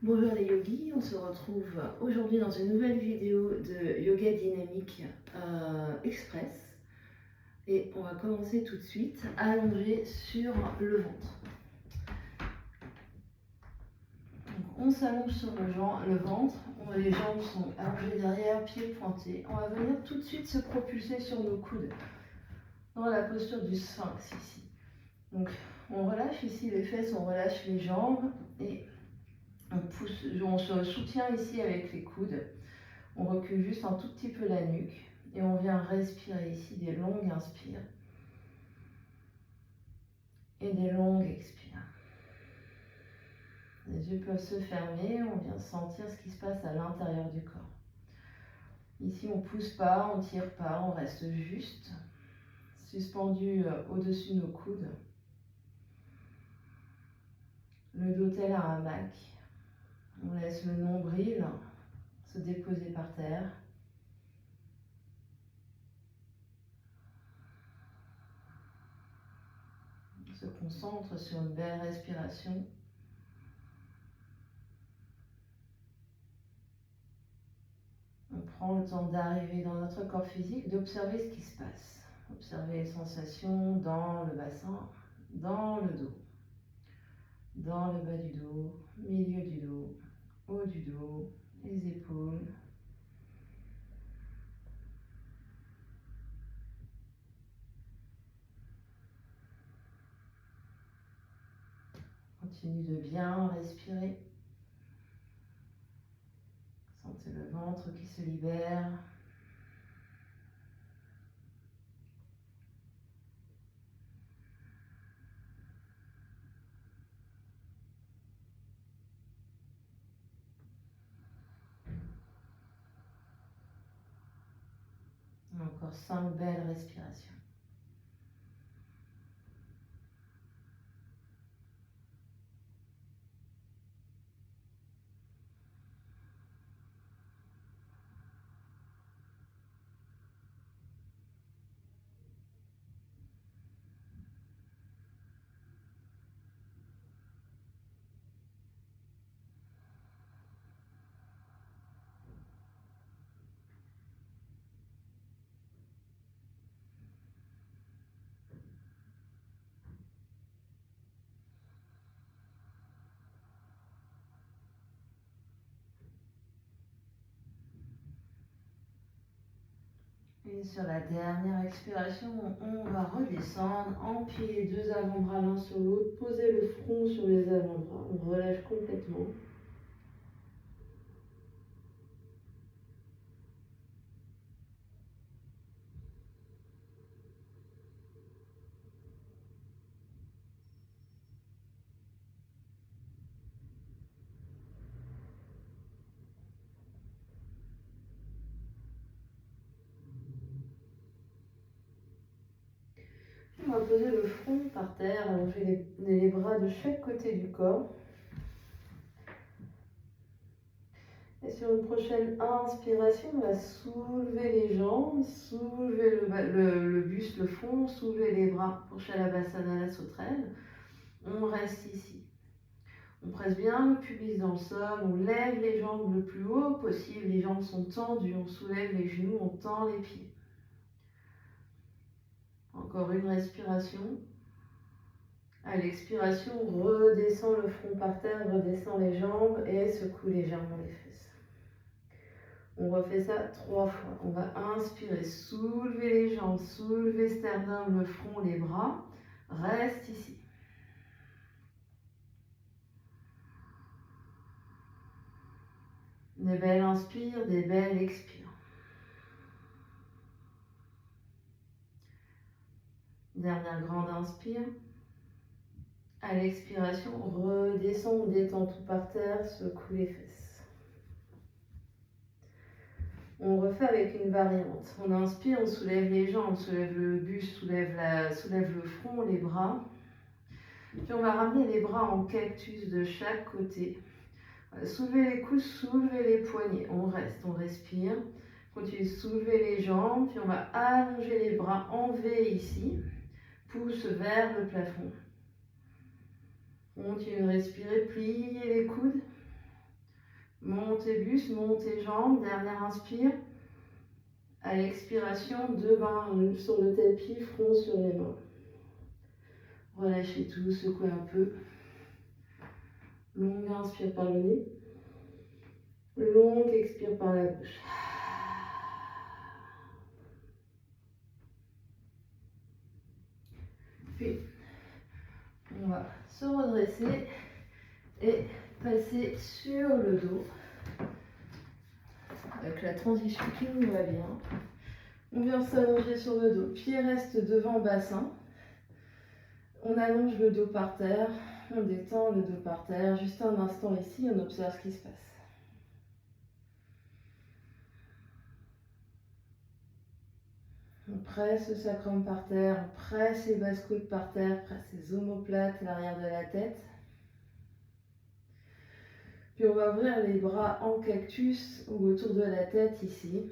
Bonjour les yogis, on se retrouve aujourd'hui dans une nouvelle vidéo de yoga dynamique express et on va commencer tout de suite allongé sur le ventre. Donc, on s'allonge sur le ventre, les jambes sont allongées derrière, pieds pointés. On va venir tout de suite se propulser sur nos coudes dans la posture du sphinx ici. Donc on relâche ici les fesses, on relâche les jambes et on se soutient ici avec les coudes. On recule juste un tout petit peu la nuque et on vient respirer ici des longues inspires et des longues expires. Les yeux peuvent se fermer, on vient sentir ce qui se passe à l'intérieur du corps. Ici on ne pousse pas, on ne tire pas, on reste juste suspendu au-dessus de nos coudes. Le dos tel un hamac. On laisse le nombril se déposer par terre. On se concentre sur une belle respiration. On prend le temps d'arriver dans notre corps physique, d'observer ce qui se passe. Observer les sensations dans le bassin, dans le dos, dans le bas du dos, milieu du dos, haut du dos, les épaules. Continue de bien respirer. Sentez le ventre qui se libère. Encore 5 belles respirations. Et sur la dernière expiration, on va redescendre, empiler les deux avant-bras l'un sur l'autre, poser le front sur les avant-bras, on relâche complètement. On va poser le front par terre, allonger les bras de chaque côté du corps. Et sur une prochaine inspiration, on va soulever les jambes, soulever le buste, le fond, soulever les bras pour Shalabhasana, la sauterelle. On reste ici. On presse bien le pubis dans le sol, on lève les jambes le plus haut possible, les jambes sont tendues, on soulève les genoux, on tend les pieds. Encore une respiration. À l'expiration, on redescend le front par terre, redescend les jambes et secoue légèrement les fesses. On refait ça 3 fois. On va inspirer, soulever les jambes, soulever sternum, le front, les bras. Reste ici. Des belles inspires, des belles expires. Dernière grande inspire. À l'expiration, on redescend, on détend tout par terre, secoue les fesses. On refait avec une variante. On inspire, on soulève les jambes, soulève le buste, soulève le front, les bras. Puis on va ramener les bras en cactus de chaque côté. Soulevez les coudes, soulevez les poignets. On reste, on respire. Continue de soulever les jambes, puis on va allonger les bras en V ici. Pouce vers le plafond. Continue de respirer, pliez les coudes. Montez buste, montez jambes. Dernière inspire. À l'expiration, deux mains sur le tapis, front sur les mains. Relâchez tout, secouez un peu. Longue inspire par le nez. Longue expire par la bouche. Puis, on va se redresser et passer sur le dos. Avec la transition qui nous va bien. On vient s'allonger sur le dos. Pieds restent devant bassin. On allonge le dos par terre. On détend le dos par terre. Juste un instant ici, on observe ce qui se passe. On presse le sacrum par terre, on presse les basses côtes par terre, presse les omoplates, l'arrière de la tête. Puis on va ouvrir les bras en cactus ou autour de la tête ici.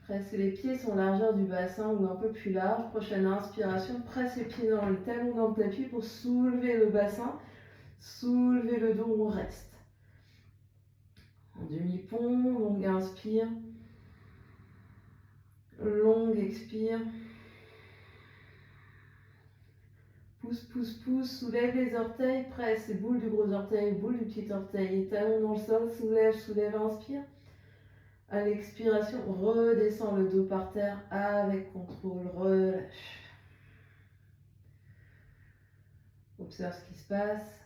Presse les pieds sont largeur du bassin ou un peu plus large. Prochaine inspiration, presse les pieds dans le talon dans le tapis pour soulever le bassin, soulever le dos, on reste. En demi-pont, longue inspire, longue expire. Pousse, pousse, pousse, soulève les orteils, presse les boules du gros orteil, boules du petit orteil, talons dans le sol, soulève, soulève, inspire. À l'expiration, redescends le dos par terre avec contrôle, relâche. Observe ce qui se passe.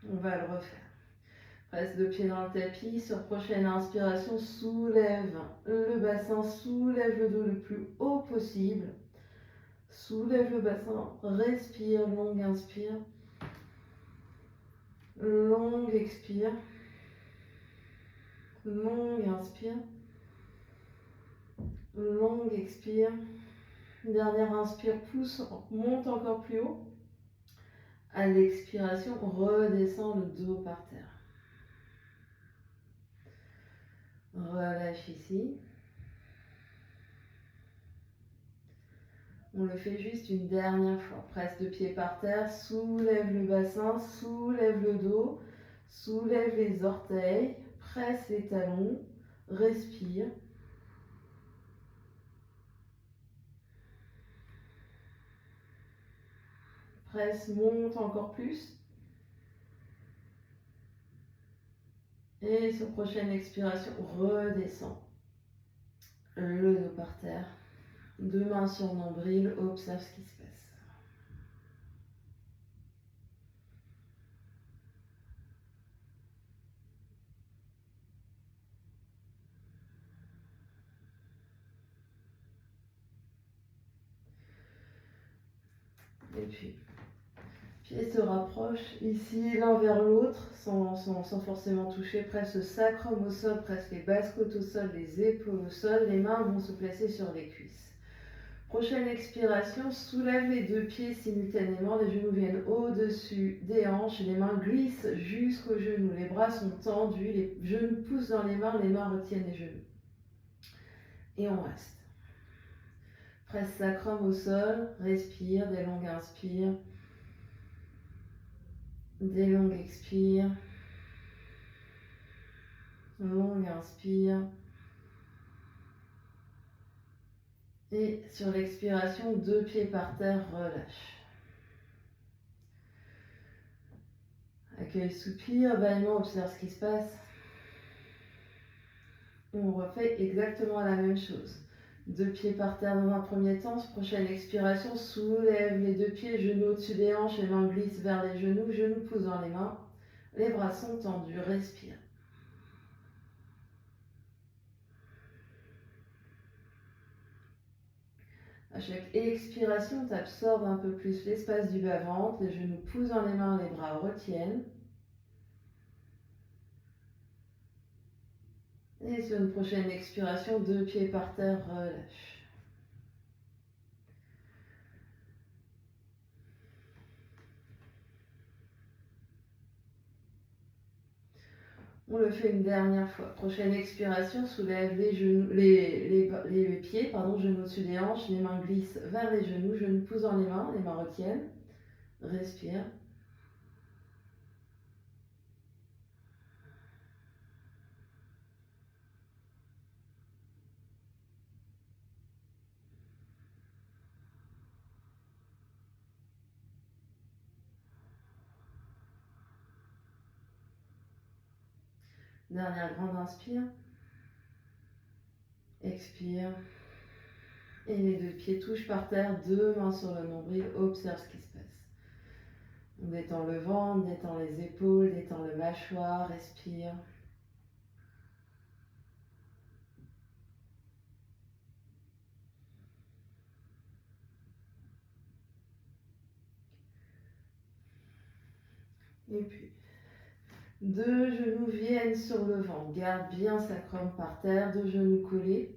On va le refaire. Presse le pied dans le tapis. Sur prochaine inspiration, soulève le bassin, soulève le dos le plus haut possible. Soulève le bassin, respire, longue inspire. Longue expire. Longue inspire. Longue expire. Dernière inspire, pousse, monte encore plus haut. À l'expiration, redescend le dos par terre. Relâche ici. On le fait juste une dernière fois. Presse le pied par terre, soulève le bassin, soulève le dos, soulève les orteils, presse les talons, respire. Presse, monte encore plus. Et sur prochaine expiration, redescend le dos par terre. Deux mains sur nombril, observe ce qui se passe. Et puis, pieds se rapprochent ici l'un vers l'autre sans forcément toucher. Presse le sacrum au sol, presse les basses côtes au sol, les épaules au sol. Les mains vont se placer sur les cuisses. Prochaine expiration, soulève les deux pieds simultanément. Les genoux viennent au-dessus des hanches. Les mains glissent jusqu'aux genoux. Les bras sont tendus. Les genoux poussent dans les mains retiennent les genoux. Et on reste. Presse sacrum au sol, respire, des longues inspires. Des longues expires. Longue inspire. Et sur l'expiration, deux pieds par terre, relâche. Accueil, soupir, bâillement, observe ce qui se passe. On refait exactement la même chose. Deux pieds par terre dans un premier temps. Prochaine expiration, soulève les deux pieds, genoux au-dessus des hanches, les mains glissent vers les genoux poussent dans les mains. Les bras sont tendus, respire. À chaque expiration, tu absorbes un peu plus l'espace du bas-ventre, les genoux poussent dans les mains, les bras retiennent. Et sur une prochaine expiration, deux pieds par terre, relâche. On le fait une dernière fois. Prochaine expiration, soulève les genoux, les pieds, genoux au-dessus des hanches, les mains glissent vers les genoux poussent dans les mains retiennent. Respire. Dernière grande inspire. Expire. Et les deux pieds touchent par terre, deux mains sur le nombril, observe ce qui se passe. On détend le ventre, détend les épaules, détend le mâchoire, respire. Et puis, deux genoux viennent sur le ventre. Garde bien sacrum par terre, deux genoux collés.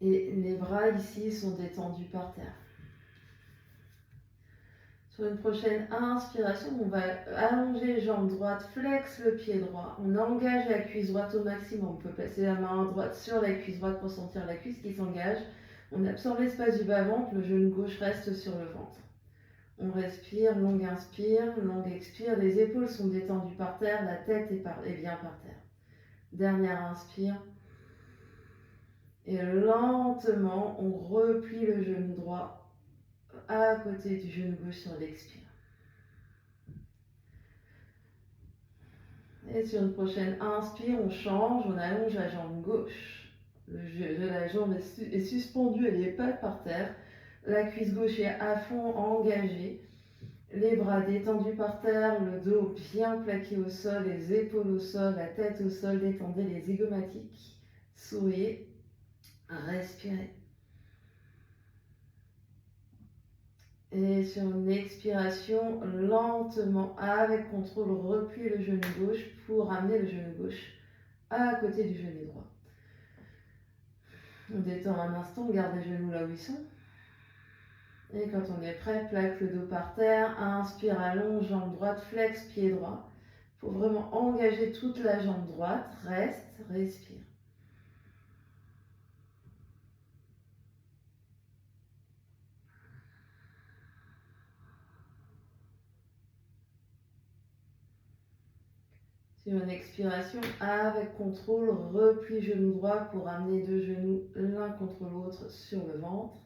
Et les bras ici sont détendus par terre. Sur une prochaine inspiration, on va allonger jambe droite, flex le pied droit. On engage la cuisse droite au maximum. On peut passer la main droite sur la cuisse droite pour sentir la cuisse qui s'engage. On absorbe l'espace du bas-ventre, le genou gauche reste sur le ventre. On respire, longue inspire, longue expire. Les épaules sont détendues par terre, la tête est bien par terre. Dernière inspire. Et lentement, on replie le genou droit à côté du genou gauche sur l'expire. Et sur une prochaine inspire, on change, on allonge la jambe gauche. La jambe est suspendue, elle n'est pas par terre. La cuisse gauche est à fond engagée. Les bras détendus par terre, le dos bien plaqué au sol, les épaules au sol, la tête au sol. Détendez les zygomatiques. Souriez. Respirez. Et sur une expiration, lentement, avec contrôle, repliez le genou gauche pour amener le genou gauche à côté du genou droit. On détend un instant, on garde les genoux là où ils sont. Et quand on est prêt, plaque le dos par terre, inspire, allonge, jambe droite, flex, pied droit. Il faut vraiment engager toute la jambe droite, reste, respire. Sur une expiration, avec contrôle, replie genou droit pour amener deux genoux l'un contre l'autre sur le ventre.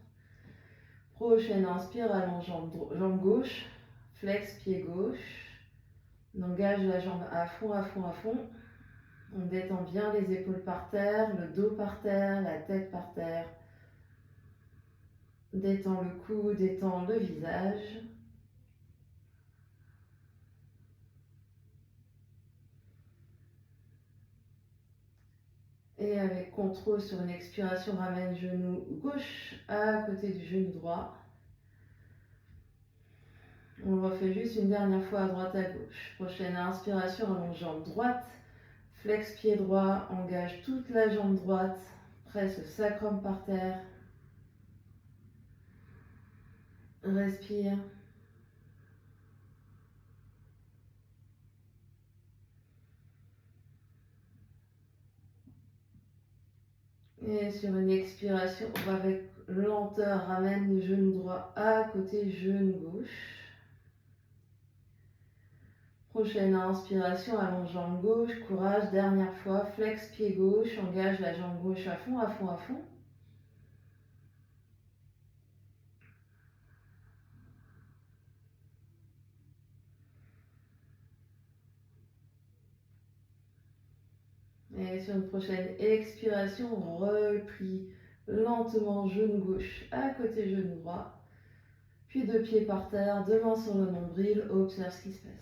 Prochaine inspire, allonge jambe gauche, flex pied gauche. On engage la jambe à fond, à fond, à fond. On détend bien les épaules par terre, le dos par terre, la tête par terre. Détend le cou, détend le visage. Et avec contrôle sur une expiration, ramène genou gauche à côté du genou droit. On le refait juste une dernière fois à droite à gauche. Prochaine inspiration, allonge jambe droite. Flex pied droit, engage toute la jambe droite. Presse le sacrum par terre. Respire. Et sur une expiration, on va avec lenteur, ramène le genou droit à côté genou gauche. Prochaine inspiration, allonge jambe gauche, courage, dernière fois, flex pied gauche, engage la jambe gauche à fond, à fond, à fond. Et sur une prochaine expiration, on replie lentement genou gauche à côté genou droit. Puis deux pieds par terre, deux mains sur le nombril, observe ce qui se passe.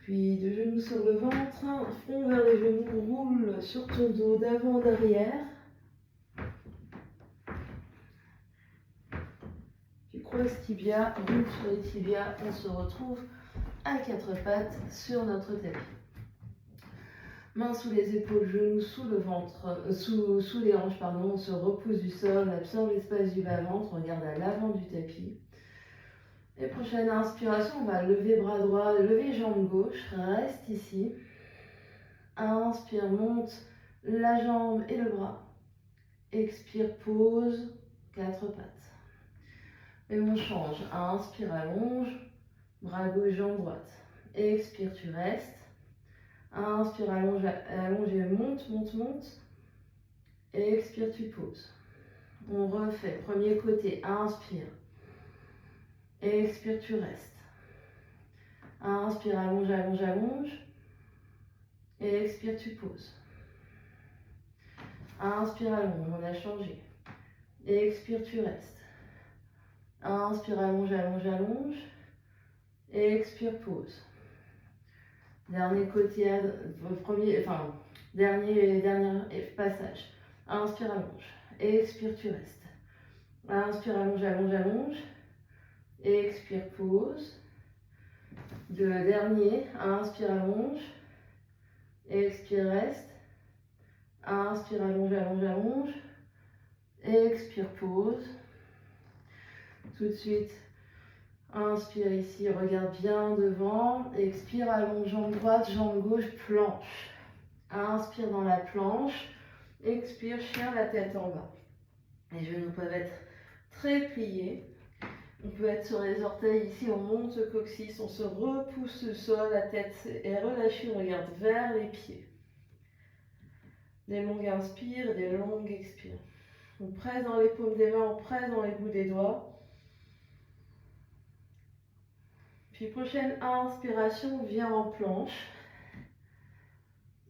Puis deux genoux sur le ventre, front vers les genoux, roule sur ton dos d'avant, d'arrière. Tu croises tibia, roule sur les tibias, on se retrouve à quatre pattes sur notre tapis. Mains sous les épaules, genoux sous le ventre, sous les hanches, pardon, on se repousse du sol, on absorbe l'espace du bas-ventre, on regarde à l'avant du tapis. Et prochaine inspiration, on va lever bras droit, lever jambe gauche, reste ici. Inspire, monte la jambe et le bras. Expire, pose, quatre pattes. Et on change. Inspire, allonge, bras gauche, jambe droite. Expire, tu restes. Inspire, allonge, allonge et monte, monte, monte. Expire, tu poses. On refait. Premier côté, inspire. Expire, tu restes. Inspire, allonge, allonge, allonge. Et expire, tu poses. Inspire, allonge, on a changé. Expire, tu restes. Inspire, allonge, allonge, allonge. Expire, pause. Dernier côté, dernier passage. Inspire, allonge. Expire, tu restes. Inspire, allonge, allonge, allonge. Expire, pause. Dernier, inspire, allonge. Expire, reste. Inspire, allonge, allonge, allonge. Expire, pause. Tout de suite, inspire ici, regarde bien devant. Expire, allonge, jambe droite, jambe gauche, planche. Inspire dans la planche. Expire, chien, la tête en bas. Les genoux peuvent être très pliés. On peut être sur les orteils ici, on monte le coccyx, on se repousse le sol, la tête est relâchée, on regarde vers les pieds. Des longues inspires, des longues expires. On presse dans les paumes des mains, on presse dans les bouts des doigts. Puis prochaine inspiration, viens en planche.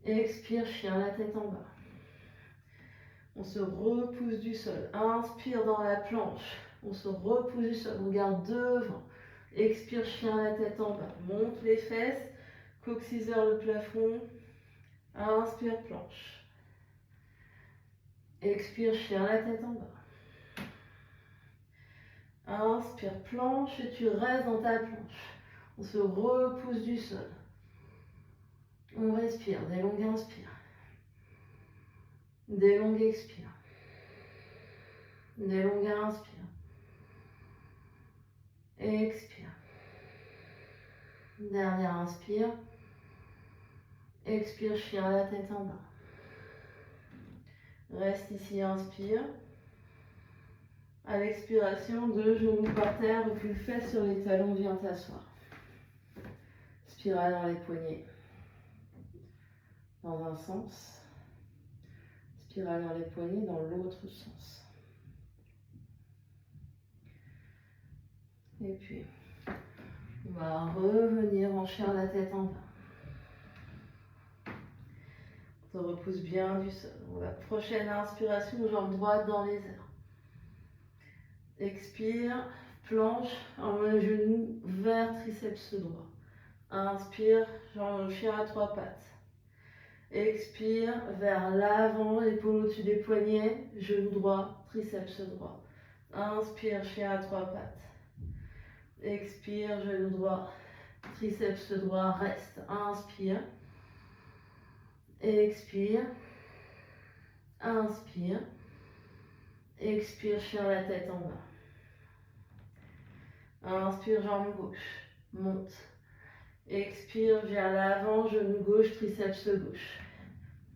Expire, chien, la tête en bas. On se repousse du sol. Inspire dans la planche. On se repousse du sol. On regarde devant. Expire, chien, la tête en bas. Monte les fesses. Coccyx vers le plafond. Inspire, planche. Expire, chien, la tête en bas. Inspire, planche et tu restes dans ta planche. On se repousse du sol. On respire, des longues inspires. Des longues expires. Des longues inspires. Expire. Dernière inspire. Expire, chien, la tête en bas. Reste ici, inspire. À l'expiration, deux genoux par terre, recule fesses sur les talons, viens t'asseoir. Spirale dans les poignets. Dans un sens. Spirale dans les poignets dans l'autre sens. Et puis, on va revenir en chien, la tête en bas. On se repousse bien du sol. Prochaine inspiration, jambe droite dans les airs. Expire, planche, envoie genou vers triceps droit. Inspire, jambe chien à trois pattes. Expire, vers l'avant, épaule au-dessus des poignets, genou droit, triceps droit. Inspire, chien à trois pattes. Expire, genou droit, triceps droit, reste. Inspire. Expire. Inspire. Expire, chien la tête en bas. Inspire, jambe gauche, monte. Expire vers l'avant, genou gauche, triceps gauche.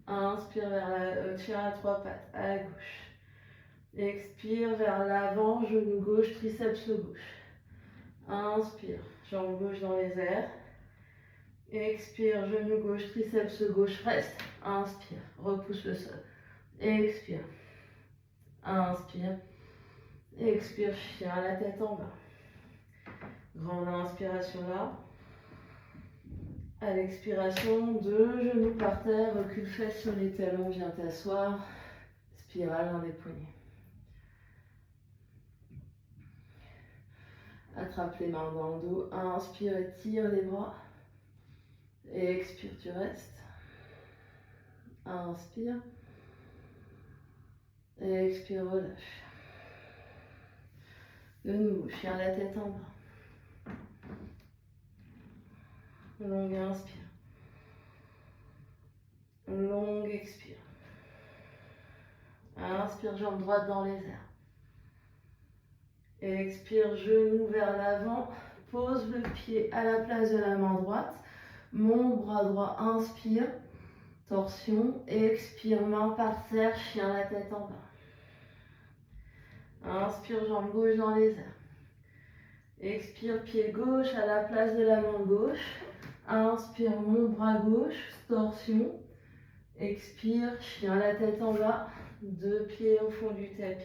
Inspire vers chien à trois pattes, à la gauche. Expire vers l'avant, genou gauche, triceps gauche. Inspire, jambe gauche dans les airs. Expire, genou gauche, triceps gauche, reste. Inspire, repousse le sol. Expire. Inspire. Expire, chien, la tête en bas. Grande inspiration là. À l'expiration, deux genoux par terre, recule fesses sur les talons, viens t'asseoir. Spirale dans les poignets. Attrape les mains dans le dos. Inspire, étire les bras. Expire, tu restes. Inspire. Expire, relâche. De nouveau, chien la tête en bas. Longue inspire. Longue expire. Inspire, jambe droite dans les airs. Expire, genou vers l'avant. Pose le pied à la place de la main droite. Mon bras droit, inspire. Torsion. Expire, main par terre, chien la tête en bas. Inspire, jambe gauche dans les airs. Expire, pied gauche à la place de la main gauche. Inspire, mon bras gauche, torsion. Expire, chien la tête en bas. Deux pieds au fond du tapis.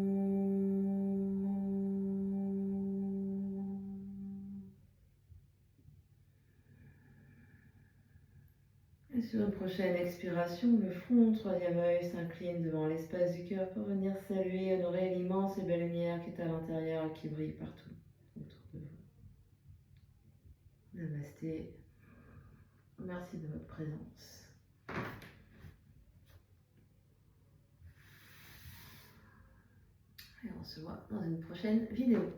Om. Et sur une prochaine expiration, le front, troisième œil s'incline devant l'espace du cœur pour venir saluer et honorer l'immense et belle lumière qui est à l'intérieur et qui brille partout autour de vous. Namasté. Merci de votre présence. Et on se voit dans une prochaine vidéo.